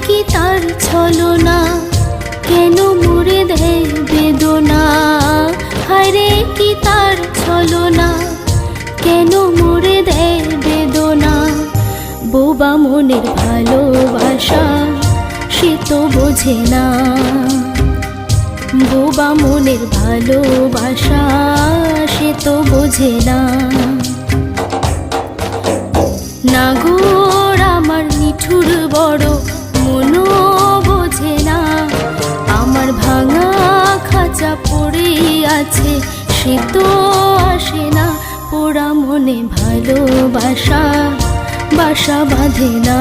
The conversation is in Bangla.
কি তার ছলনা, কেন মুড়ে দেয় বেদনা। হায়রে কি তার ছলনা, কেন মুড়ে দেয় বেদনা। বোবা মনের ভালোবাসা সে তো বোঝে না, বোবা মনের ভালোবাসা সে তো বোঝে না। নাগর আমার নিঠুর বড় মনও বোঝে না, আমার ভাঙা খাঁচা পড়ে আছে সে তো আসে না। পোড়া মনে ভালোবাসা বাসা বাঁধে না।